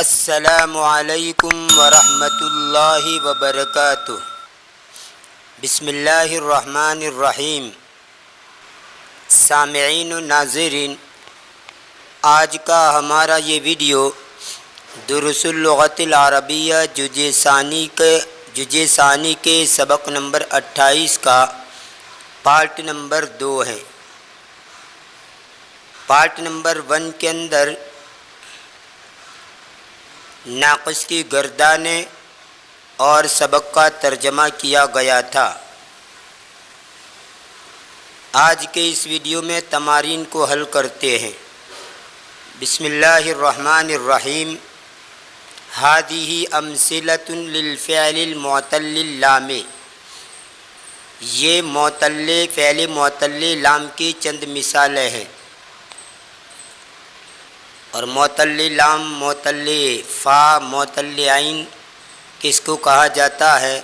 السلام علیکم ورحمۃ اللہ وبرکاتہ۔ بسم اللہ الرحمن الرحیم۔ سامعین و ناظرین، آج کا ہمارا یہ ویڈیو دروس اللغت العربیہ جزء ثانی کے سبق نمبر 28 کا پارٹ نمبر 2 ہے۔ پارٹ نمبر 1 کے اندر ناقص کی گردانیں اور سبق کا ترجمہ کیا گیا تھا۔ آج کے اس ویڈیو میں تمارین کو حل کرتے ہیں۔ بسم اللہ الرحمن الرحیم۔ ہذہ امثلۃ للفعل المعتل اللام، یہ فعل معتل لام کی چند مثالیں ہیں۔ اور معتل لام، معتل فا، معتل عین کس کو کہا جاتا ہے،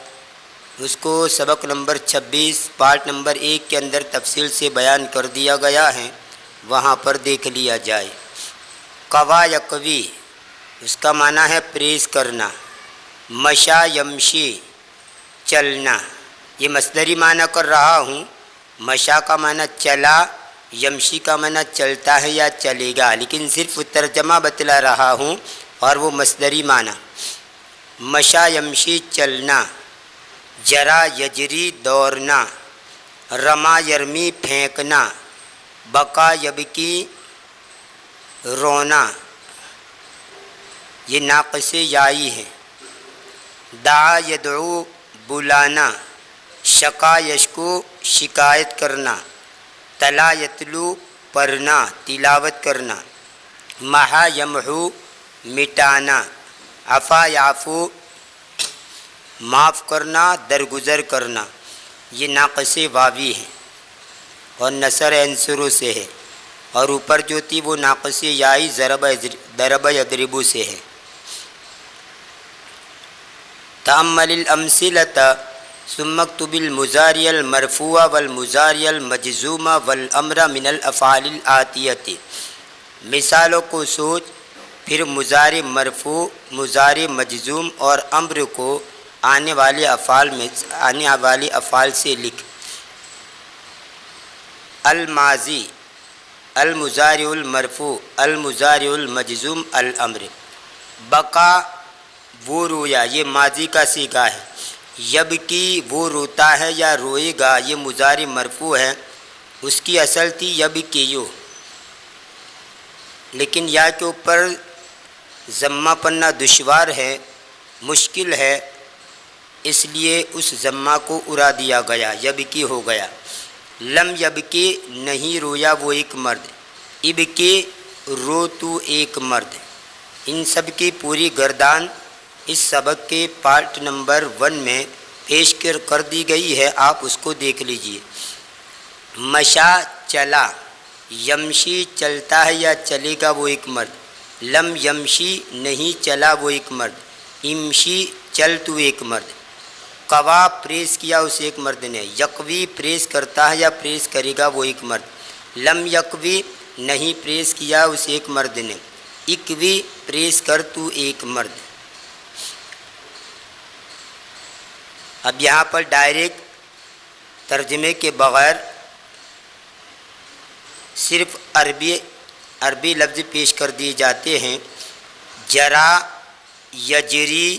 اس کو سبق نمبر 26 پارٹ نمبر 1 کے اندر تفصیل سے بیان کر دیا گیا ہے، وہاں پر دیکھ لیا جائے۔ قوا یقوی، اس کا معنی ہے پریس کرنا۔ مشا یمشی، چلنا۔ یہ مصدری معنی کر رہا ہوں۔ مشا کا معنی چلا، یمشی کا معنی چلتا ہے یا چلے گا، لیکن صرف ترجمہ بتلا رہا ہوں اور وہ مصدری معنی۔ مشا یمشی، چلنا۔ جرا یجری، دوڑنا۔ رما یرمی، پھینکنا۔ بکا یبکی، رونا۔ یہ ناقص یائی ہے۔ دعا یدعو، بلانا۔ شکا یشکو، شکایت کرنا۔ تلا یتلو، پڑھنا، تلاوت کرنا۔ محا یمحو، مٹانا۔ عفا یعفو، معاف کرنا، درگزر کرنا۔ یہ ناقص واوی ہے اور نثر عنصروں سے ہے، اور اوپر جو تھی وہ ناقص یائی ضرب یضرب سے ہے۔ تأمل الامثلۃ ثم اکتب المضارع المرفوع والمضارع المجزوم والامر من الافعال الآتیۃ۔ مثالوں کو سوچ، پھر مضارع مرفوع، مضارع مجزوم اور امر کو آنے والے افعال سے لکھ۔ الماضی، المضارع المرفوع، المضارع المجزوم، الامر۔ بقا، وہ رویا، یہ ماضی کا صیغہ ہے۔ یبکی، وہ روتا ہے یا روئے گا، یہ مضارع مرفوع ہے، اس کی اصل تھی یبکیو، لیکن یا کے اوپر ضمہ پڑھنا دشوار ہے، مشکل ہے، اس لیے اس ضمہ کو اڑا دیا گیا، یبکی ہو گیا۔ لم یبکی، نہیں رویا وہ ایک مرد۔ ابکی، رو تو ایک مرد۔ ان سب کی پوری گردان اس سبق کے پارٹ نمبر 1 میں پیش کر دی گئی ہے، آپ اس کو دیکھ لیجئے۔ مشا، چلا۔ یمشی، چلتا ہے یا چلے گا وہ ایک مرد۔ لم یمشی، نہیں چلا وہ ایک مرد۔ امشی، چل تو ایک مرد۔ قوا، پریس کیا اس ایک مرد نے۔ یقوی، پریس کرتا ہے یا پریس کرے گا وہ ایک مرد۔ لم یقوی، نہیں پریس کیا اس ایک مرد نے۔ اکوی، پریس کر تو ایک مرد۔ اب یہاں پر ڈائریکٹ ترجمے کے بغیر صرف عربی لفظ پیش کر دیے جاتے ہیں۔ جرا یجری،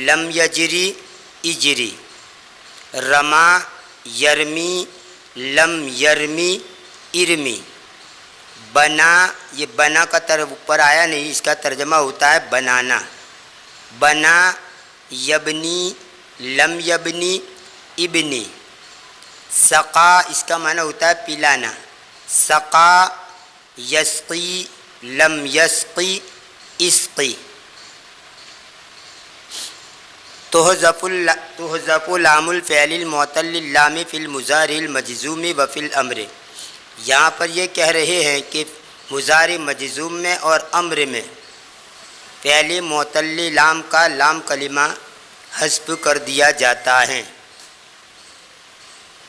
لم یجری، اجری۔ رما یرمی، لم یرمی، ارمی۔ بنا، یہ بنا کا اوپر آیا نہیں، اس کا ترجمہ ہوتا ہے بنانا۔ بنا یبنی، لم یبنی، ابنی۔ سقا، اس کا معنی ہوتا ہے پلانا۔ سقا یسقی، لم یسقی، اسقی۔ تحذف لام الفعل المعتل اللام فی المضارع المجزوم وفی الامر۔ یہاں پر یہ کہہ رہے ہیں کہ مضارع مجزوم میں اور امر میں فعل معتل لام کا لام کلمہ حذف کر دیا جاتا ہے،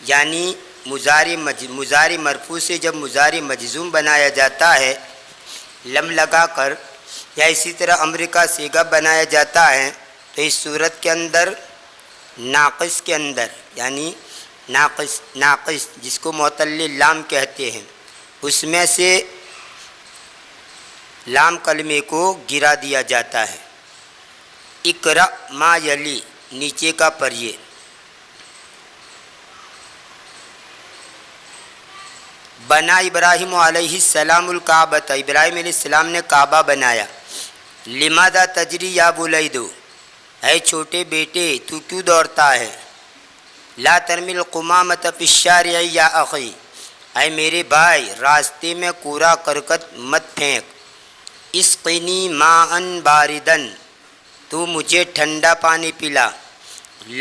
یعنی مضارع مرفوع سے جب مضارع مجزوم بنایا جاتا ہے لم لگا کر، یا اسی طرح امر کا صیغہ بنایا جاتا ہے تو اس صورت کے اندر ناقص کے اندر یعنی ناقص جس کو معتل لام کہتے ہیں اس میں سے لام کلمے کو گرا دیا جاتا ہے۔ اقرأ ما یلی نیچے کا پڑھیے۔ بنا ابراہیم علیہ السلام الکعبۃ، ابراہیم علیہ السلام نے کعبہ بنایا۔ لماذا تجری یا بلیدو، اے چھوٹے بیٹے تو کیوں دوڑتا ہے؟ لا ترمی القمامۃ فی الشارع یا اخی، اے میرے بھائی راستے میں کوڑا کرکٹ مت پھینک۔ اسقنی ماء باردن، تو مجھے ٹھنڈا پانی پلا۔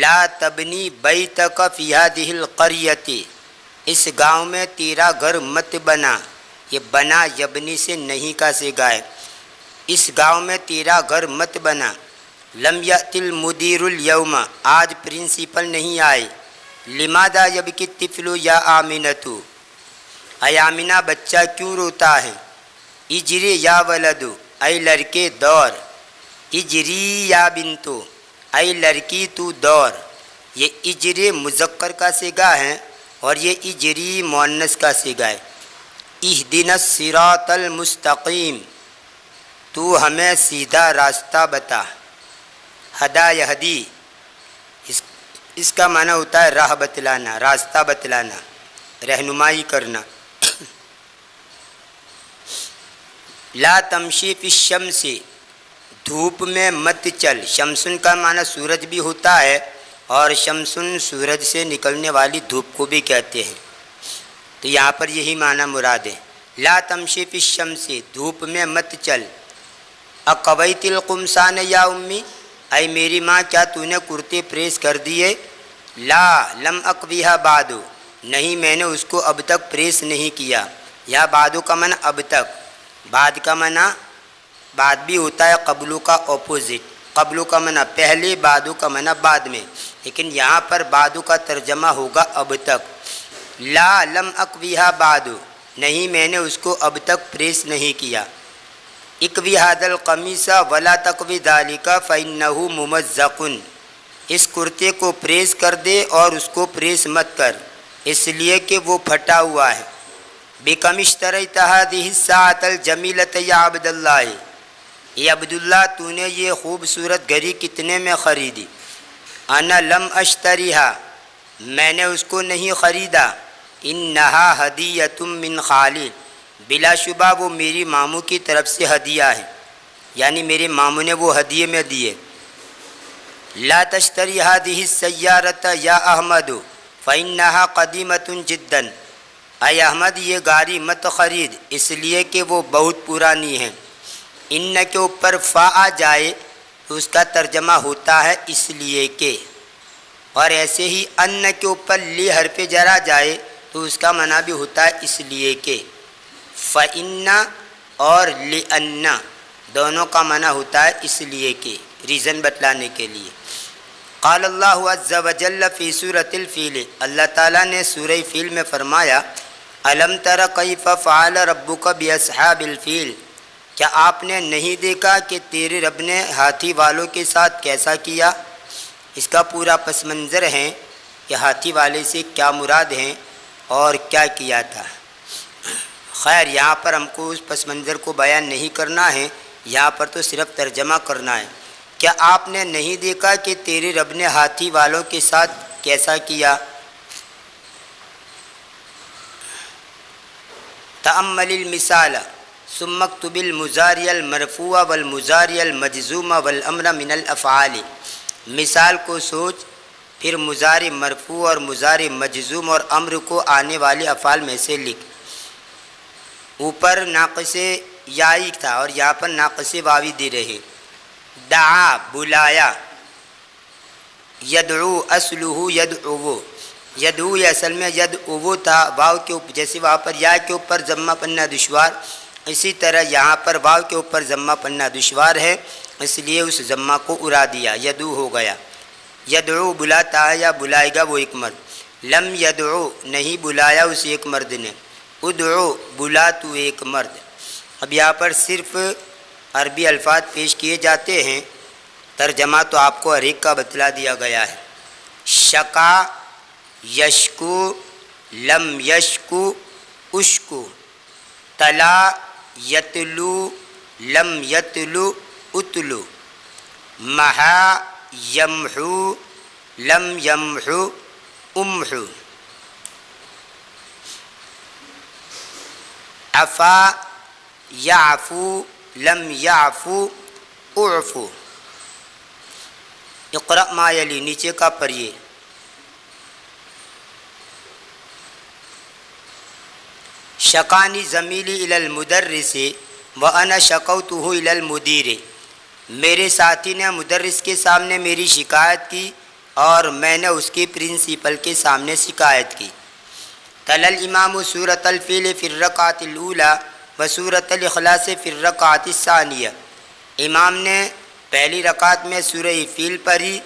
لا تبنی بیتک فی ہذہ القریۃ، اس گاؤں میں تیرا گھر مت بنا۔ یہ بنا یبنی سے نہیں کا صیغہ ہے۔ اس گاؤں میں تیرا گھر مت بنا۔ لم یأتی المدیر الیوم، آج پرنسپل نہیں آئے۔ لماذا یبکی الطفل یا آمنۃ، اے آمنہ بچہ کیوں روتا ہے؟ اجری یا ولد، اے لڑکے دوڑ۔ اجری یا بنتو، اے لڑکی تو دوڑ۔ یہ اجری مذکر کا صیغہ ہے اور یہ اجری مؤنث کا صیغہ ہے۔ اہدنا الصراط المستقیم، تو ہمیں سیدھا راستہ بتا۔ ہدا یہدی، اس کا معنی ہوتا ہے راہ بتلانا، راستہ بتلانا، رہنمائی کرنا۔ لا تمشی فی الشمس، دھوپ میں مت چل۔ شمسن کا معنی سورج بھی ہوتا ہے اور شمسن سورج سے نکلنے والی دھوپ کو بھی کہتے ہیں، تو یہاں پر یہی معنی مراد ہے۔ لا تمشی فی الشمس، دھوپ میں مت چل۔ اقویت القمصان یا امی، اے میری ماں کیا تو نے کرتے پریس کر دیے؟ لا لم اقویہا بعد، نہیں میں نے اس کو اب تک پریس نہیں کیا۔ یا بعد کا معنی اب تک، بعد کا معنی بعد بھی ہوتا ہے قبلو کا اپوزٹ، قبلو کا معنی پہلے، بعدو کا معنی بعد میں، لیکن یہاں پر بعدو کا ترجمہ ہوگا اب تک۔ لا لم اقویہا بعد، نہیں میں نے اس کو اب تک پریس نہیں کیا۔ اقوی ھذا القمیص ولا تقوی ذالک فإنہ ممزق، اس کرتے کو پریس کر دے اور اس کو پریس مت کر اس لیے کہ وہ پھٹا ہوا ہے۔ بکم اشتریت ھذہ الساعۃ الجمیلۃ یا عبد اللہ، یہ عبداللہ تو نے یہ خوبصورت گھڑی کتنے میں خریدی؟ انا لم اشتریہا، میں نے اس کو نہیں خریدا۔ انہا ہدیۃ من خالی، بلا شبہ وہ میری ماموں کی طرف سے ہدیہ ہے، یعنی میرے ماموں نے وہ ہدیے میں دیے۔ لا تشتری هذه السیارۃ یا احمد فإنہا قدیمۃ جدا، اے احمد یہ گاڑی مت خرید اس لیے کہ وہ بہت پرانی ہے۔ ان کے اوپر فا آ جائے تو اس کا ترجمہ ہوتا ہے اس لیے کہ، اور ایسے ہی ان کے اوپر لی حرف جر آ جائے تو اس کا معنی بھی ہوتا ہے اس لیے کہ۔ فإن اور لأن دونوں کا معنی ہوتا ہے اس لیے کہ، ریزن بتلانے کے لیے۔ قال اللہ عز وجل فی سورۃ الفیل، اللہ تعالیٰ نے سورہ فیل میں فرمایا الم تر کیف فعل ربک باصحاب الفیل، کیا آپ نے نہیں دیکھا کہ تیرے رب نے ہاتھی والوں کے ساتھ کیسا کیا؟ اس کا پورا پس منظر ہے کہ ہاتھی والے سے کیا مراد ہیں اور کیا کیا تھا۔ خیر یہاں پر ہم کو اس پس منظر کو بیان نہیں کرنا ہے، یہاں پر تو صرف ترجمہ کرنا ہے۔ کیا آپ نے نہیں دیکھا کہ تیرے رب نے ہاتھی والوں کے ساتھ کیسا کیا؟ تأمل المثال ثم اكتب المضارع المرفوع والمضارع المجزوم والامر من الافعال، مثال کو سوچ پھر مضارع مرفوع اور مضارع مجزوم اور امر کو آنے والے افعال میں سے لکھ۔ اوپر ناقص یائی تھا اور یہاں پر ناقص واوی دے رہے۔ دعا بلایا، یدعو اصلہ یدعو، یدعو اصل میں یدعو تھا، واو کے اوپر جیسے وہاں پر یا کے اوپر ضمہ پڑھنا دشوار، اسی طرح یہاں پر واو کے اوپر ضمہ پڑھنا دشوار ہے، اس لیے اس ضمہ کو اڑا دیا، یدعو ہو گیا۔ یدعو بلاتا ہے یا بلائے گا وہ ایک مرد۔ لم یدعو نہیں بلایا اس ایک مرد نے۔ ادعو بلا تو ایک مرد۔ اب یہاں پر صرف عربی الفاظ پیش کیے جاتے ہیں، ترجمہ تو آپ کو ہر ایک کا بتلا دیا گیا ہے۔ شکا، یشکو، لم یشکو، اشکو، تلا، یتلو، لم یتلو، اتلو، محا، یمحو، لم یمحو، امحو، عفا، یعفو، لم یعفو، اعفو۔ اقرأ ما یلی، نیچے کا پڑھیے۔ شکانی زمیلی الی المدرس وانا شکوتہ الی المدیر، میرے ساتھی نے مدرس کے سامنے میری شکایت کی اور میں نے اس کی پرنسپل کے سامنے شکایت کی۔ تلا الامام سورۃ الفیل فی الرکعۃ الاولی و سورۃ الاخلاص فی الرکعۃ الثانیہ، امام نے پہلی رکعت میں سورہ فیل پڑھی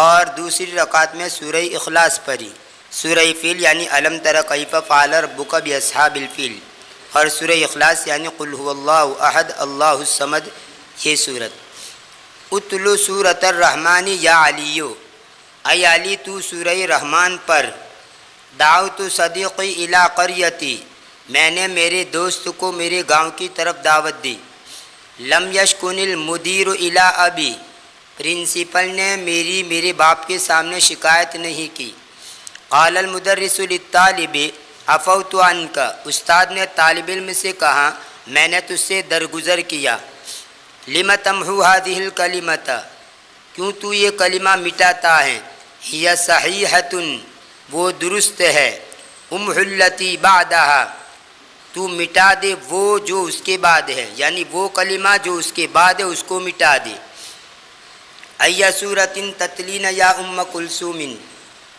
اور دوسری رکعت میں سورہ اخلاص پڑھی۔ سورہ فیل یعنی الم تر کیف فعل ربک باصحاب الفیل، اور سورہ اخلاص یعنی قل هو اللہ احد اللہ الصمد، یہ سورت۔ اتلو سورۃ الرحمن یا علیو، اے علی تو سورہ رحمان پر۔ دعوت صدیقی الی قریتی، میں نے میرے دوست کو میرے گاؤں کی طرف دعوت دی۔ لم یشکن المدیر الی ابی، پرنسپل نے میرے باپ کے سامنے شکایت نہیں کی۔ قال المدرس للطالب عفوت عنک، استاد نے طالب علم سے کہا میں نے تجھ سے درگزر کیا۔ لم تمحو هذه الکلمۃ، کیوں تو یہ کلمہ مٹاتا ہے؟ ہی صحیحۃ، وہ درست ہے۔ امحو التی بعدها، تو مٹا دے وہ جو اس کے بعد ہے، یعنی وہ کلمہ جو اس کے بعد ہے اس کو مٹا دے۔ ای سورۃ تتلین یا ام کلثوم،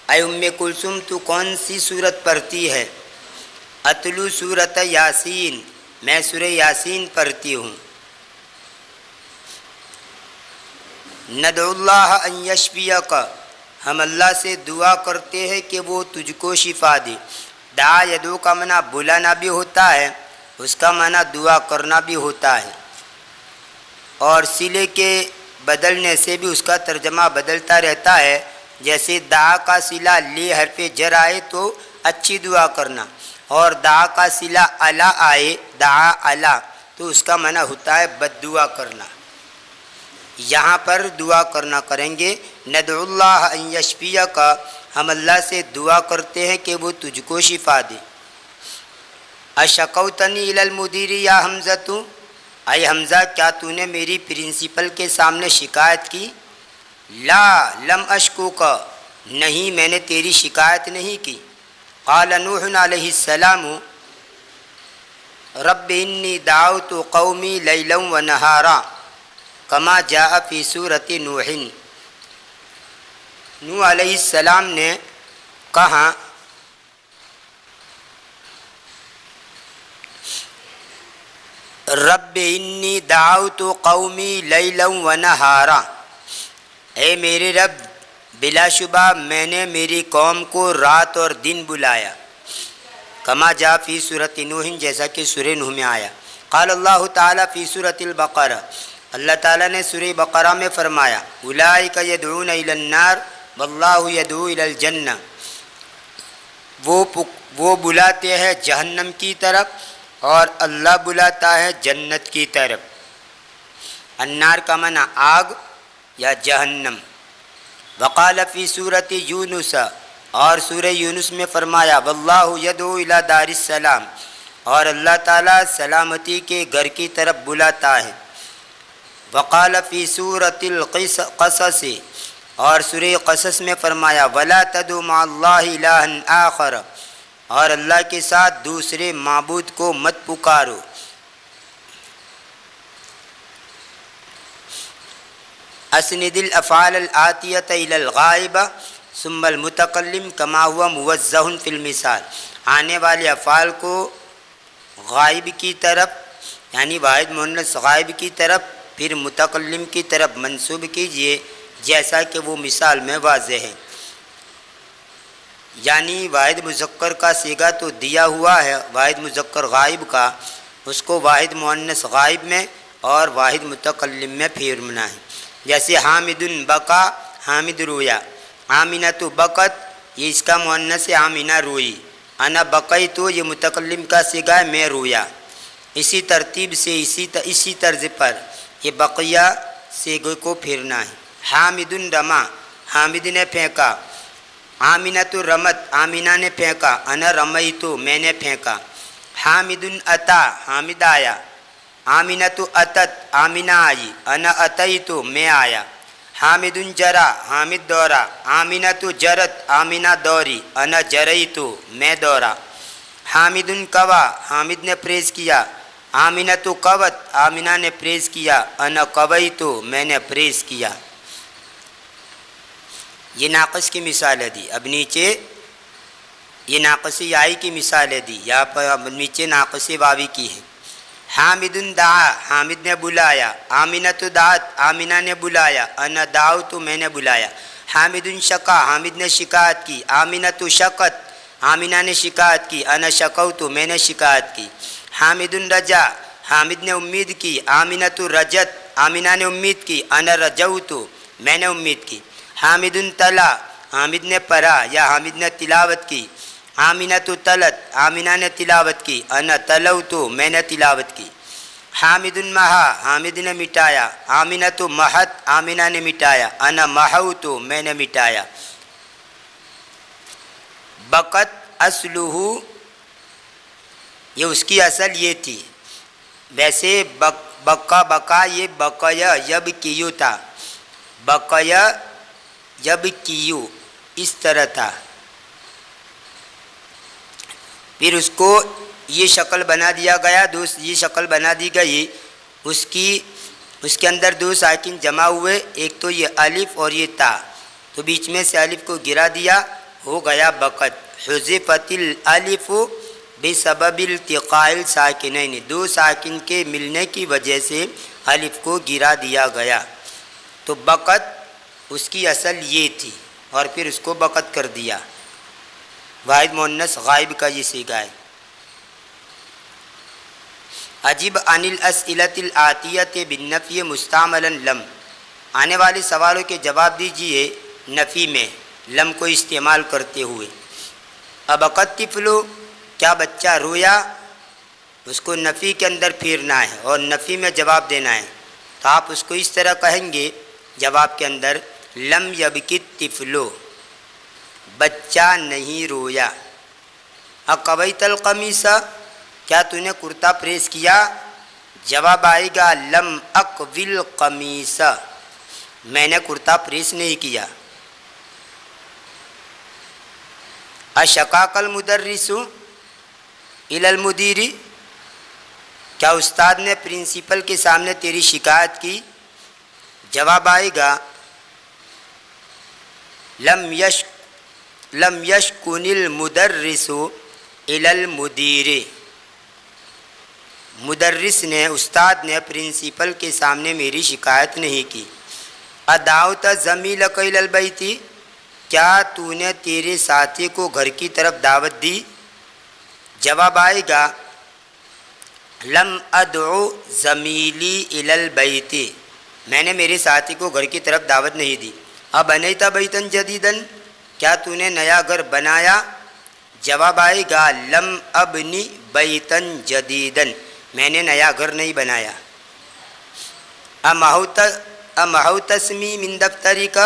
اے ام کلثوم تو کون سی صورت پڑھتی ہے؟ اتلو سورۃ یاسین، میں سورہ یاسین پڑھتی ہوں۔ ندعو اللہ ان یشفیک، ہم اللہ سے دعا کرتے ہیں کہ وہ تجھ کو شفا دے۔ دعا یدعو کا معنی بلانا بھی ہوتا ہے، اس کا معنی دعا کرنا بھی ہوتا ہے، اور صلے کے بدلنے سے بھی اس کا ترجمہ بدلتا رہتا ہے۔ جیسے دعا کا صلہ لے حرف جر آئے تو اچھی دعا کرنا، اور دعا کا صلہ الا آئے دعا الا تو اس کا معنی ہوتا ہے بد دعا کرنا۔ یہاں پر دعا کرنا کریں گے ندعو اللہ ان یشفیک، ہم اللہ سے دعا کرتے ہیں کہ وہ تجھ کو شفا دے۔ اشکوتنی الی المدیر یا حمزۃ، اے حمزہ کیا تو نے میری پرنسپل کے سامنے شکایت کی؟ لا لم اشکوک، نہیں میں نے تیری شکایت نہیں کی۔ قال نوح علیہ السلام رب انی دعوت قومی لیلا و نہارا کما جاء فی سورۃ نوح، نوح علیہ السلام نے کہا رب انی دعوت قومی لیلا و نہارا، اے میرے رب بلا شبہ میں نے میری قوم کو رات اور دن بلایا۔ کما جاء فی سورۃ نوح، جیسا کہ سورہ نوح میں آیا۔ قال اللہ تعالیٰ فی سورۃ البقرہ، اللہ تعالیٰ نے سورہ بقرہ میں فرمایا اولئک یدعون الی النار واللہ یدعو الی الجنہ، وہ بلاتے ہیں جہنم کی طرف اور اللہ بلاتا ہے جنت کی طرف۔ النار کا معنی آگ یا جہنم۔ وقال فی سورۃ یونس، اور سورہ یونس میں فرمایا واللہ یدعو الی دار السلام، اور اللہ تعالیٰ سلامتی کے گھر کی طرف بلاتا ہے۔ وقال فی سورۃ القصص، اور سورہ قصص میں فرمایا ولا تدعوا مع اللہ الہا آخر، اور اللہ کے ساتھ دوسرے معبود کو مت پکارو۔ اسند الافعال الآتیۃ الی الغائب ثم المتکلم کما ہوا موضح فی المثال، آنے والے افعال کو غائب کی طرف یعنی واحد مؤنث غائب کی طرف پھر متکلم کی طرف منسوب کیجئے جیسا کہ وہ مثال میں واضح ہے۔ یعنی واحد مذکر کا صیغہ تو دیا ہوا ہے واحد مذکر غائب کا، اس کو واحد مؤنث غائب میں اور واحد متکلم میں پھیرنا ہے۔ جیسے حامد بکا، حامد رویا، آمینہ بکت، یہ اس کا مؤنث ہے، آمینہ روئی، انا بقیت یہ متکلم کا صیغہ ہے، میں رویا۔ اسی ترتیب سے اسی طرز پر یہ بقیہ صیغے کو پھیرنا ہے۔ حامد رما، حامد نے پھینکا، آمینہ رمت، آمینہ نے پھینکا، انا رمیت میں نے پھینکا۔ حامد اتا، حامد آیا، آمینہ اتت، آمینہ آئی، انا اتیت میں آیا۔ حامد جرا، حامد دورا، آمینہ جرت، آمینہ دوری، انا جریت میں دورا۔ حامد کوا، حامد نے پریز کیا، آمینہ قوت، آمینہ نے پریز کیا، انا قویت میں نے پریز کیا۔ یہ ناقص کی مثال ہے دی۔ اب نیچے یہ ناقص یائی کی مثال ہے دی، یہاں پر اب نیچے ناقص واوی کی ہے۔ حامد دعا، حامد نے بلایا، آمینہ دعت، آمینہ نے بلایا، انا دعوت میں نے بلایا۔ حامد شکا، حامد نے شکایت کی، آمینہ شکت، آمینہ نے شکایت کی، انا شکوت میں نے شکایت کی۔ حامد رجا، حامد نے امید کی، آمینہ رجت، آمینہ نے امید کی، انا رجوت میں نے امید کی۔ حامد تلا، حامد نے پڑھا یا حامد نے تلاوت کی، آمینہ تلت، آمینہ نے تلاوت کی، انا تلوت میں نے تلاوت کی۔ حامد محا، حامد نے مٹایا، آمینہ محت، آمینہ نے مٹایا، انا محوت میں نے مٹایا۔ بقت اصلہ، یہ اس کی اصل یہ تھی، ویسے بقا بقا یہ بقیا یب کیو تھا، بقیا یب کیو اس طرح تھا، پھر اس کو یہ شکل بنا دیا گیا، یہ شکل بنا دی گئی، اس کے اندر دو ساکن جمع ہوئے، ایک تو یہ الف اور یہ تا، تو بیچ میں سے الف کو گرا دیا، ہو گیا بقت۔ حذفت الالف بسبب التقاء الساکنین، دو ساکن کے ملنے کی وجہ سے الف کو گرا دیا گیا، تو بقت اس کی اصل یہ تھی اور پھر اس کو بقت کر دیا۔ واحد مؤنث غائب کا یہ صیغہ ہے۔ عجب عن الاسئلۃ الآتیۃ بالنفی مستعملا لم، آنے والے سوالوں کے جواب دیجئے نفی میں لم کو استعمال کرتے ہوئے۔ ابقت طفلو، کیا بچہ رویا، اس کو نفی کے اندر پھیرنا ہے اور نفی میں جواب دینا ہے، تو آپ اس کو اس طرح کہیں گے جواب کے اندر، لم یبکی طفلو، بچہ نہیں رویا۔ اقویت القمیص، کیا تو نے کرتا پریس کیا، جواب آئے گا لم اقوی القمیص، میں نے کرتا پریس نہیں کیا۔ اشقاق المدرس الی المدیر، کیا استاد نے پرنسپل کے سامنے تیری شکایت کی، جواب آئے گا لم یشکن المدرس الی المدیر، مدرس نے، استاد نے پرنسپل کے سامنے میری شکایت نہیں کی۔ ادعوت زمیلک الی البیت، کیا تو نے تیرے ساتھی کو گھر کی طرف دعوت دی، جواب آئے گا لم ادعو زمیلی الی البیت، میں نے میرے ساتھی کو گھر کی طرف دعوت نہیں دی۔ ابنیت بیتا جدیدا، کیا تو نے نیا گھر بنایا، جواب آئے گا لم ابنی بیتا جدیدا، میں نے نیا گھر نہیں بنایا۔ امحوت اسمی من دفترک،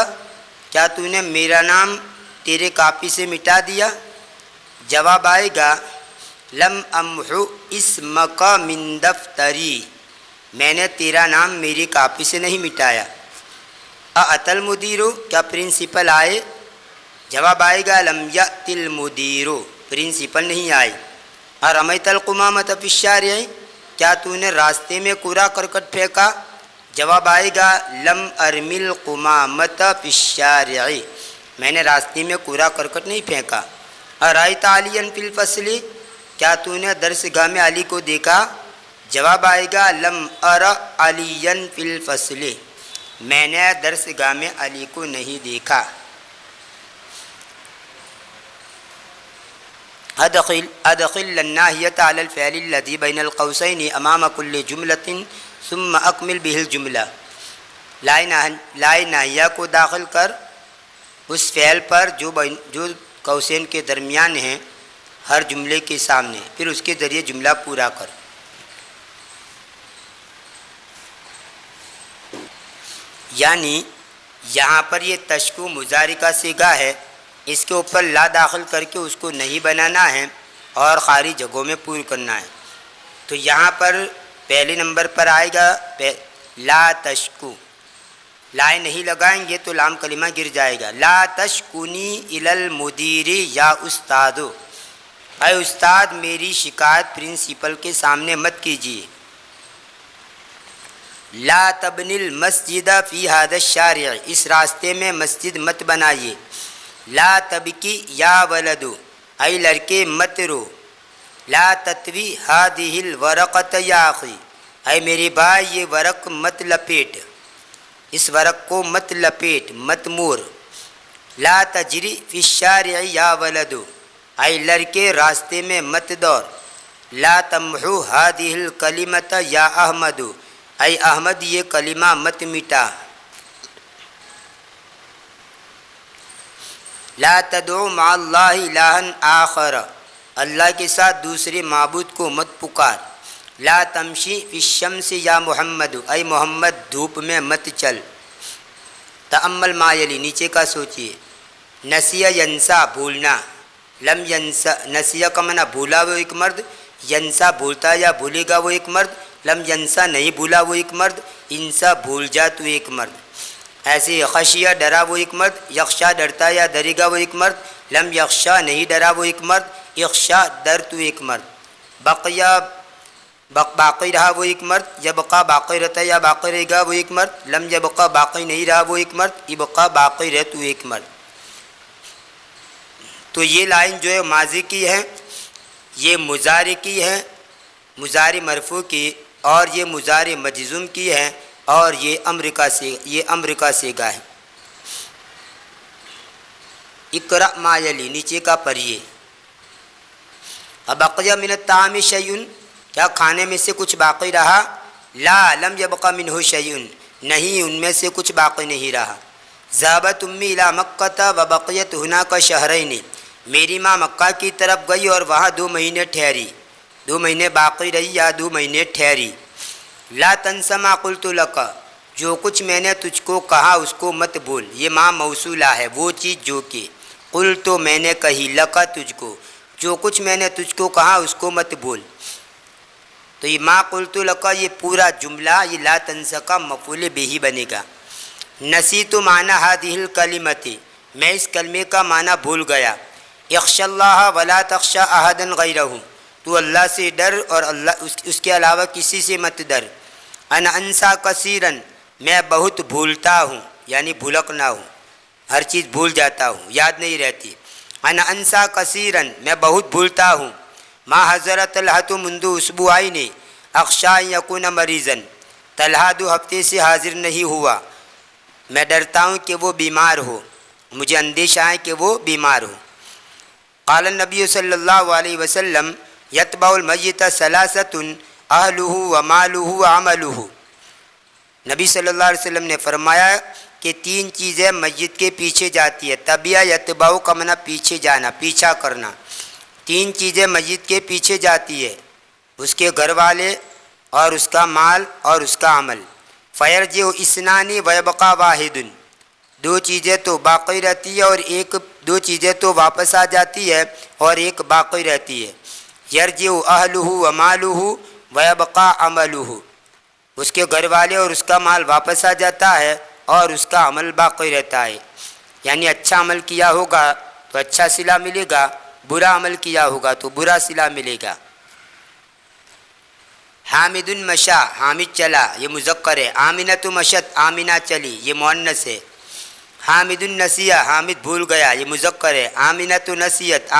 کیا تو نے میرا نام تیرے کاپی سے مٹا دیا، جواب آئے گا لم امحو اسمک من دفتری، میں نے تیرا نام میری کاپی سے نہیں مٹایا۔ ات المدیر، کیا پرنسپل آئے، جواب آئے گا لم یأت المدیر، پرنسپل نہیں آئے۔ ارمیت القمامۃ فی الشارع، کیا تو نے راستے میں کوڑا کرکٹ پھینکا، جواب آئے گا لم ارمی القمامۃ فی الشارع، میں نے راستے میں کوڑا کرکٹ نہیں پھینکا۔ ارأیت علیا فی الفصل، کیا تو نے درس گاہ میں علی کو دیکھا، جواب آئے گا لم ار علیا فی الفصل، میں نے درس گاہ میں علی کو نہیں دیکھا۔ ادخل الناہیۃ علی الفعل الذی بین القوسین امام کل جملۃ ثم اکمل بہ الجملہ، لائے ناہیہ کو داخل کر اس فعل پر جو قوسین کے درمیان ہیں ہر جملے کے سامنے، پھر اس کے ذریعے جملہ پورا کر۔ یعنی یہاں پر یہ تشکو مضارع کا صیغہ ہے، اس کے اوپر لا داخل کر کے اس کو نہیں بنانا ہے اور خالی جگہوں میں پور کرنا ہے۔ تو یہاں پر پہلے نمبر پر آئے گا لا تشکو، لائے نہیں لگائیں گے تو لام کلمہ گر جائے گا۔ لا تشکونی الی المدیر یا استادو، اے استاد میری شکایت پرنسپل کے سامنے مت کیجیے۔ لا تبنی المسجد فی ھذا الشارع، اس راستے میں مسجد مت بنائیے۔ لا تبکی یا ولدو، اے لڑکے مت رو۔ لا تطوی ھذہ الورقۃ یا اخی، اے میرے بھائی یہ ورق مت لپیٹ، اس ورق کو مت لپیٹ، مت مور۔ لا تجری فی الشارع یا ولدو، اے لڑکے راستے میں مت دوڑ۔ لا تمحو ھذہ الکلمۃ یا احمد، اے احمد یہ کلمہ مت مٹا۔ لا تدعو مع اللہ الہا آخر، اللہ کے ساتھ دوسرے معبود کو مت پکار۔ لا تمشی فی الشمس یا محمد، اے محمد دھوپ میں مت چل۔ تأمل ما یلی، نیچے کا سوچئے۔ نسیہ ینسا بھولنا، لم ینسا نسیہ کا معنی بھولا وہ ایک مرد، ینسا بھولتا یا بھولے گا وہ ایک مرد، لم ینسا نہیں بھولا وہ ایک مرد، انسا بھول جا تو ایک مرد۔ ایسے خشیہ ڈرا وہ ایک مرد، یخشا ڈرتا یا ڈرے گا وہ ایک مرد، لم یخشا نہیں ڈرا وہ ایک مرد، یخشا ڈر تو ایک مرد۔ بقیہ باقی رہا وہ ایک مرد، یبقا باقی رہتا یا باقی رہے گا وہ ایک مرد، لم یبقا باقی نہیں رہا وہ ایک مرد، یبقا باقی رہ تو ایک مرد۔ تو یہ لائن جو ہے ماضی کی ہے، یہ مضارع کی ہے، مضارع مرفوع کی، اور یہ مضارع مجزوم کی ہے، اور یہ امر کا صیغہ ہے۔ اقرأ ما یلی، نیچے کا پڑھیے۔ ابقی من الطعام شیء، کیا کھانے میں سے کچھ باقی رہا؟ لا لم یبق منہ شیء، نہیں ان میں سے کچھ باقی نہیں رہا۔ ذهبت امی الی مکہ وبقیت هناک شہرین، میری ماں مکہ کی طرف گئی اور وہاں 2 مہینے ٹھہری، 2 مہینے باقی رہی یا 2 مہینے ٹھہری۔ لا تنس ما قلت لک، جو کچھ میں نے تجھ کو کہا اس کو مت بھول، یہ ماں موصولہ ہے، وہ چیز جو کہ، قل تو میں نے کہی، لکا تجھ کو، جو کچھ میں نے تجھ کو کہا اس کو مت بھول۔ تو یہ ما قلت لکا یہ پورا جملہ یہ لا تنس کا مفعول بہ بنے گا۔ نسیت معنی ھذہ الکلمۃ، میں اس کلمے کا معنی بھول گیا۔ اخش اللہ ولا تخشى احدا غیرہ، تو اللہ سے ڈر اور اللہ اس کے علاوہ کسی سے مت ڈر۔ انا انسا کثیرا، میں بہت بھولتا ہوں، یعنی بھلکنا ہوں، ہر چیز بھول جاتا ہوں، یاد نہیں رہتی۔ انا انسا کثیرا، میں بہت بھولتا ہوں۔ ما حضر طلحۃ منذ اسبوعین اخشى ان یکون مریضا، طلحہ 2 ہفتے سے حاضر نہیں ہوا، میں ڈرتا ہوں کہ وہ بیمار ہو، مجھے اندیشہ ہے کہ وہ بیمار ہو۔ قال النبی صلی اللہ علیہ وسلم یتبع المیت ثلاثۃ اہلہ ومالہ وعملہ، نبی صلی اللہ علیہ وسلم نے فرمایا کہ 3 چیزیں میت کے پیچھے جاتی ہے۔ تبیہ یتبع کا معنی پیچھے جانا، پیچھا کرنا۔ 3 چیزیں میت کے پیچھے جاتی ہے، اس کے گھر والے اور اس کا مال اور اس کا عمل۔ فیرجع اثنان ویبقى واحد، 2 چیزیں تو باقی رہتی ہے اور 2 چیزیں تو واپس آ جاتی ہے اور ایک باقی رہتی ہے۔ یرجع اہلہ ومالہ ویبقى عملہ، اس کے گھر والے اور اس کا مال واپس آ جاتا ہے اور اس کا عمل باقی رہتا ہے۔ یعنی اچھا عمل کیا ہوگا تو اچھا صلہ ملے گا، برا عمل کیا ہوگا تو برا صلہ ملے گا۔ حامد مشا، حامد چلا، یہ مذکر ہے۔ آمنۃ مشت، آمنہ چلی، یہ مؤنث ہے۔ حامد النسیہ، حامد بھول گیا، یہ مذکر ہے۔ آمنۃ نسیت،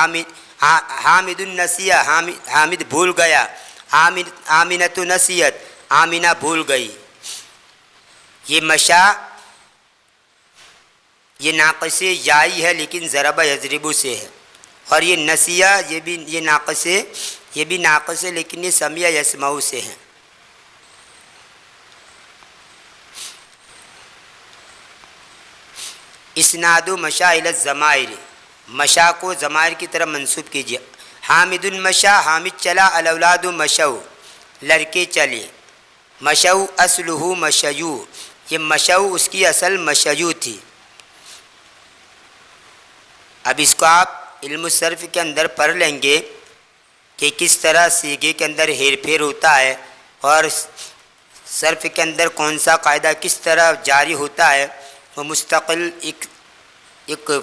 حامد النسیہ، حامد بھول گیا۔ آمنۃ نسیت، آمنہ بھول گئی۔ یہ مشا یہ ناقص یائی ہے لیکن ضرب یضرب سے ہے، اور یہ نسیہ یہ ناقص ہے، یہ بھی ناقص ہے لیکن یہ سمع یسمع سے ہے۔ اسناد مشا الی الضمائر، مشا کو ضمائر کی طرف منسوب کیجیے۔ حامد مشا، حامد چلا، الاولاد مشو، لڑکے چلے۔ مشو اصلہ مشیو، یہ مشو اس کی اصل مشیو تھی۔ اب اس کو آپ علم الصرف کے اندر پڑھ لیں گے کہ کس طرح سیغے کے اندر ہیر پھیر ہوتا ہے اور صرف کے اندر کون سا قاعدہ کس طرح جاری ہوتا ہے، وہ مستقل ایک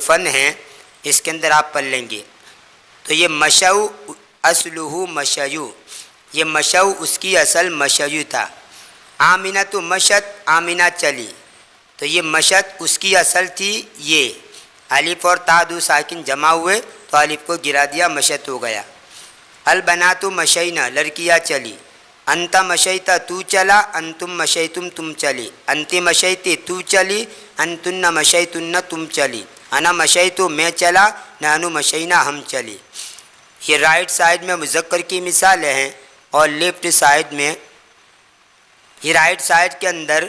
فن ہے، اس کے اندر آپ پڑھ لیں گے۔ تو یہ مشو اصلہ مشیو، یہ مشو اس کی اصل مشیو تھا۔ آمینہ تو مشت، آمینہ چلی، تو یہ مشت اس کی اصل تھی یہ، الف اور تا دو ساکن جمع ہوئے تو الف کو گرا دیا، مشت ہو گیا۔ البنات مشینہ، لڑکیاں چلی۔ انت مشیتا، تو چلا، انتم مشیتم، تم چلی۔ انت مشیتی، تو چلی، انتن مشیتن، تم چلی۔ انا مشیتو، میں چلا، نحنو مشینہ، ہم چلی۔ یہ رائٹ سائڈ میں مذکر کی مثالیں ہیں اور لیفٹ سائڈ میں، یہ رائٹ سائڈ کے اندر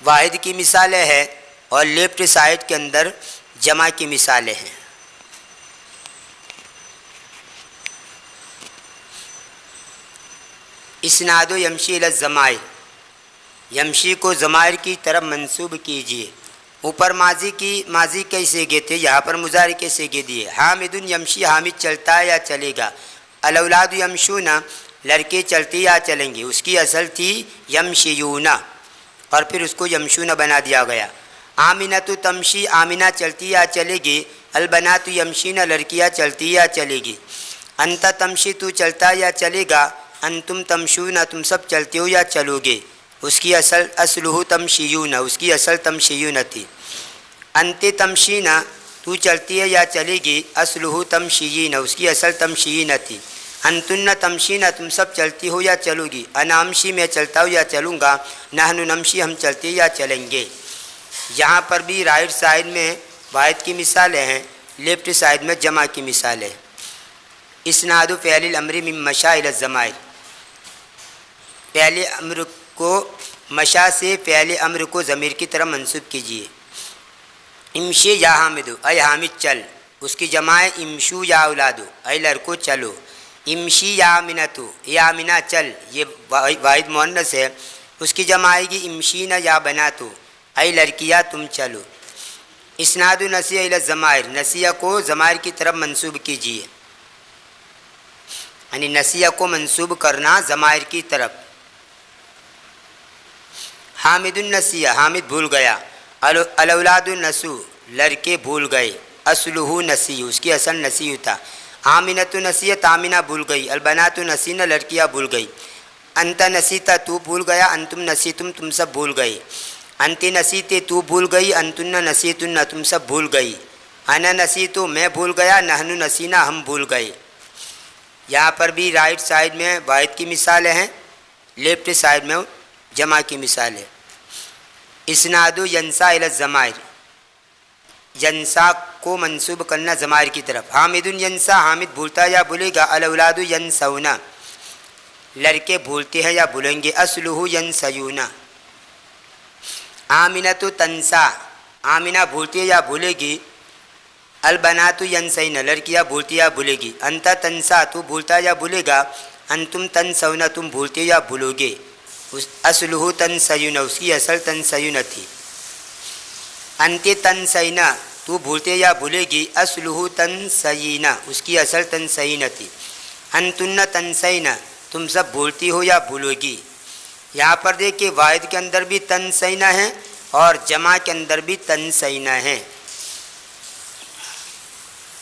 واحد کی مثالیں ہیں اور لیفٹ سائڈ کے اندر جمع کی مثالیں ہیں۔ اسناد یمشی الی الضمائر، یمشی کو ضمائر کی طرف منسوب کیجیے۔ اوپر ماضی کے صیغے تھے، یہاں پر مضارع کے صیغے دیے۔ حامد یمشی، حامد چلتا ہے یا چلے گا۔ الاولاد یمشون، لڑکے چلتے یا چلیں گے، اس کی اصل تھی یمشیون اور پھر اس کو یمشون بنا دیا گیا۔ آمینہ تو تمشی، آمینہ چلتی یا چلے گی۔ البنات یمشین، لڑکیاں چلتی یا چلے گی۔ انت تمشی، تو چلتا یا چلے گا۔ انتم تمشون، تم سب چلتے ہو یا چلو گے، اس کی اصلہ تمشیون، اس کی اصل تمشیون تھی۔ انت تمشین، تو چلتی ہے یا چلے گی۔ اصلہ تمشیین، اس کی اصل تمشیین تھی۔ انتن تمشین، تم سب چلتی ہو یا چلو گی۔ انا امشی، میں چلتا ہوں یا چلوں گا۔ نحن نمشی، ہم چلتے یا چلیں گے۔ یہاں پر بھی رائٹ سائڈ میں واحد کی مثالیں ہیں، لیفٹ سائڈ میں جمع کی مثالیں۔ اسناد فعل الامر من مشا الی الضمائر، فعل امر کو مشا سے فعل امر کو ضمیر کی طرف منسوب کیجیے۔ امشی یا حامد، اے حامد چل، اس کی جمع ہے امشو یا اولادو، اے لڑکو چلو۔ امشی یا آمنتو، یا آمنہ چل، یہ واحد مؤنث ہے، اس کی جمع آئے گی امشین یا بناتو، اے لڑکیاں تم چلو۔ اسناد نسیہ الی الضمائر، نسیہ کو ضمائر کی طرف منسوب کیجیے، یعنی نسیہ کو منسوب کرنا ضمائر کی طرف۔ حامد النسیہ، حامد بھول گیا۔ الاولاد النسو، لڑکے بھول گئے۔ اصلہ نسی، اس کی اصل نسی تھا۔ آمنۃ نسیت، آمنہ بھول گئی۔ البنات نسین، لڑکیاں بھول گئی۔ انت نسیتا، تو بھول گیا۔ انتم نسیتم، تم سب بھول گئے۔ انت نسیتے، تو بھول گئی۔ انتن نسیتن، تم سب بھول گئی۔ انا نسیتو، میں بھول گیا۔ نحن نسینا، ہم بھول گئے۔ یہاں پر بھی رائٹ سائڈ میں واحد کی مثالیں ہیں، لیفٹ سائڈ میں جمع کی مثال ہے۔ اسناد ینسا الی الضمائر، ینسا کو منسوب کرنا ضمائر کی طرف۔ حامد ینسا، حامد بھولتا یا بھولے گا۔ الاولاد ینسونا، لڑکے بھولتے ہیں یا بھولیں گے۔ اصلہ ینسیون۔ آمنۃ تنسا، آمنہ بھولتی ہے یا بھولے گی۔ البنات ینسین، لڑکیاں بھولتی یا بھولے گی۔ انت تنسا، تو بھولتا یا بھولے گا۔ انتم تنسون، تم بھولتے یا بھولو گے۔ اصلہ تنسیون، اس کی اصل تنسیون تھی۔ انت تنسینا، تو بھولتے یا بھولے گی۔ اصلہ تنسینا، اس کی اصل تنسین تھی۔ انتن تنسینا، تم سب بھولتی ہو یا بھولو گی۔ یہاں پر دیکھیں واحد کے اندر بھی تنسینا ہے اور جمع کے اندر بھی تنسینا ہے۔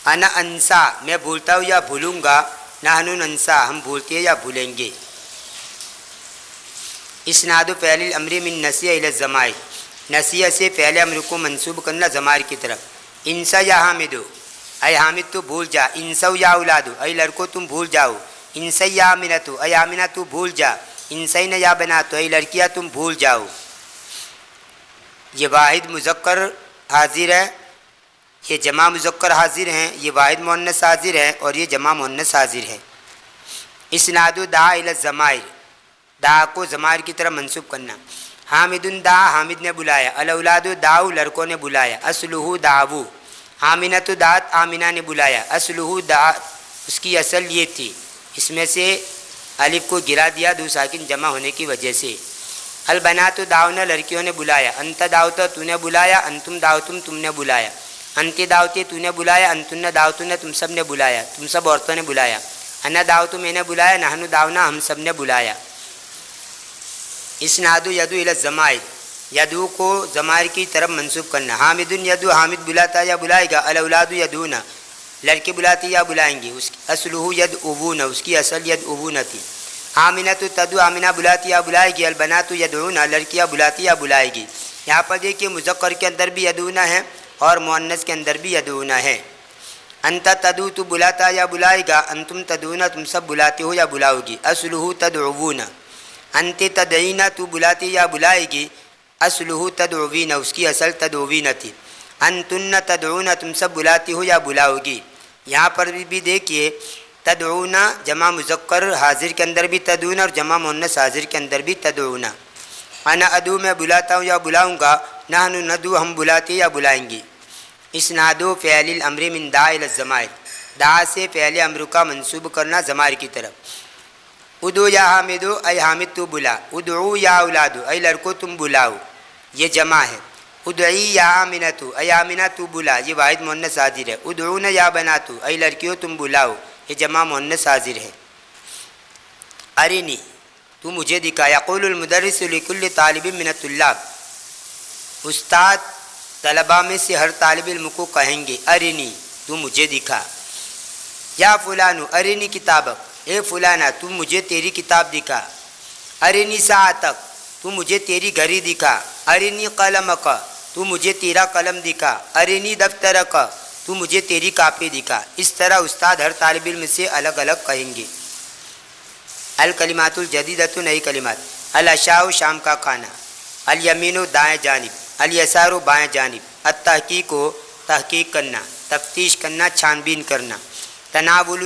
انا انسا، میں بھولتا ہوں یا بھولوں گا۔ نحن ننسا، ہم بھولتے یا بھولیں گے۔ اسناد فعل الامر من نسیہ الی الضمائر، نسیہ سے فعل امر کو منسوب کرنا ضمائر کی طرف۔ انسا یا حامدو، اے حامد تو بھول جا۔ انسو یا اولادو، اے لڑکو تم بھول جاؤ۔ انسی یا آمنتو، اے آمنہ تو بھول جا۔ انسین یا بناتو، اے لڑکیاں تم بھول جاؤ۔ یہ واحد مذکر حاضر ہے، یہ جمع مذکر حاضر ہیں، یہ واحد مؤنث حاضر ہے اور یہ جمع مؤنث حاضر ہے۔ اسناد دعا الی الضمائر، دعا کو ضمائر کی طرف منسوب کرنا۔ حامدن دا حامد نے بلایا، الاولاد داؤ لڑکوں نے بلایا، اصلہ داو، آمنہ دعت آمنہ نے بلایا، اصلہ دا اس کی اصل یہ تھی، اس میں سے الف کو گرا دیا دو ساکن جمع ہونے کی وجہ سے۔ البنات دعونا لڑکیوں نے بلایا، انت دعوت تو نے بلایا، انتم دعوتم تم نے بلایا، انت دعوتی تو نے بلایا، انتن دعوتن تم سب نے بلایا، تم سب عورتوں نے بلایا، انا دعوت میں نے بلایا، نحن دعونا ہم سب نے بلایا۔ اسناد یدو الی الضمائر، یدو کو ضمائر کی طرف منسوب کرنا۔ حامد یدو حامد بلاتا یا بلائے گا، الاولاد یدونا لڑکے بلاتی یا بلائیں گے، اس اصلہ یدعون اس کی اصل یدعون تھی۔ آمنہ تدعو آمنہ بلاتی یا بلائے گی، البنات یدعون لڑکیاں بلاتی یا بلائے گی۔ یہاں پر دیکھیے مذکر کے اندر بھی یدعون ہے اور مؤنث کے اندر بھی یدعون ہے۔ انت تدعو تو بلاتا یا بلائے گا، انتم تدعون تم سب بلاتے ہو یا بلاؤ گی، اصلہ تدعون۔ انت تدعین تو بلاتی یا بلائے گی، اصلہ تدعوین اس کی اصل تدعوین تھی۔ انتن تدعون تم سب بلاتی ہو یا بلاؤ گی۔ یہاں پر بھی دیکھیے تدعون جمع مذکر حاضر کے اندر بھی تدعون اور جمع مؤنث حاضر کے اندر بھی تدعون۔ انا ادعو میں بلاتا ہوں یا بلاؤں گا، نحن ندعو ہم بلاتے یا بلائیں گے۔ اسناد فعل الامر من دعا الی الضمائر، دعا سے فعل امر کا منسوب کرنا ضمائر کی طرف۔ ادعو یا حامد اے حامد تو بلا، ادعو یا اولاد اے لڑکو تم بلاؤ، یہ جمع ہے۔ ادعی یا آمنہ اے آمنہ تو بلا، یہ واحد مؤنث حاضر ہے۔ ادعون یا بنات اے لڑکیوں تم بلاؤ، یہ جمع مؤنث حاضر ہے۔ ارنی تو مجھے دکھا، یقول المدرس لکل طالب من الطلاب، استاد طلباء میں سے ہر طالب علم کو کہیں گے ارنی تو مجھے دکھا۔ یا فلان ارنی کتابک، اے فلانا تو مجھے تیری کتاب دکھا۔ ارنی ساعتک تو مجھے تیری گھڑی دکھا۔ ارنی قلمک تو مجھے تیرا قلم دکھا۔ ارنی دفترک تو مجھے تیری کاپی دکھا۔ اس طرح استاد ہر طالب علم سے الگ الگ کہیں گے۔ الکلمات الجدیدۃ نئی کلمات، العشاء شام کا کھانا، الیمین دائیں جانب، الیسار بائیں جانب، التحقیق تحقیق کرنا، تفتیش کرنا چھان بین کرنا، تناول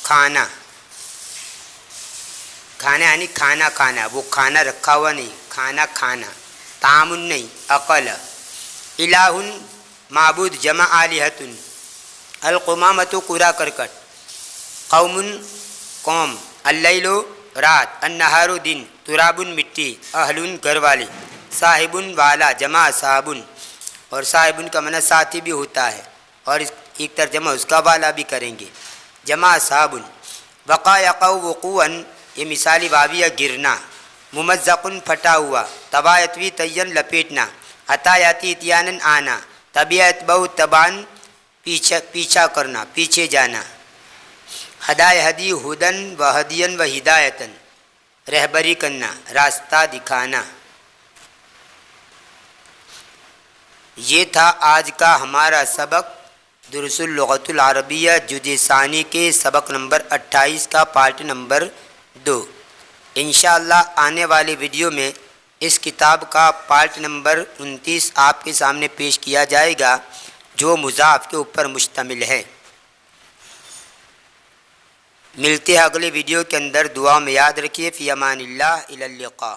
کھانا، کھانا یعنی کھانا کھانا، وہ کھانا رکھا ہوا نہیں، کھانا کھانا، تعامل نہیں، عقل۔ الہ معبود جمع آلہۃ، القمامۃ کوڑا کرکٹ، قوم قوم، اللیل رات، النہار دن، تراب مٹی، اہل گھر والے، صاحب والا جمع صاحب، اور صاحب کا معنی ساتھی بھی ہوتا ہے اور ایک ترجمہ اس کا والا بھی کریں گے، جمع صاحب۔ وقع یقع وقوعا یہ مثالی واویہ گرنا، ممزق پھٹا ہوا، تبا یتوی تین لپیٹنا، عطا یاتی اتیانن آنا، تبیع یتبع تبان پیچھا کرنا پیچھے جانا، ہدا یہدی ہدن و ہدین و ہدایتن رہبری کرنا راستہ دکھانا۔ یہ تھا آج کا ہمارا سبق دروس اللغۃ العربیہ جزء ثانی کے سبق نمبر 28 کا پارٹ نمبر 2۔ انشاءاللہ آنے والے ویڈیو میں اس کتاب کا پارٹ نمبر 29 آپ کے سامنے پیش کیا جائے گا جو مضاف کے اوپر مشتمل ہے۔ ملتے ہیں اگلے ویڈیو کے اندر، دعا میں یاد رکھیے، فی امان اللہ، الی اللقاء۔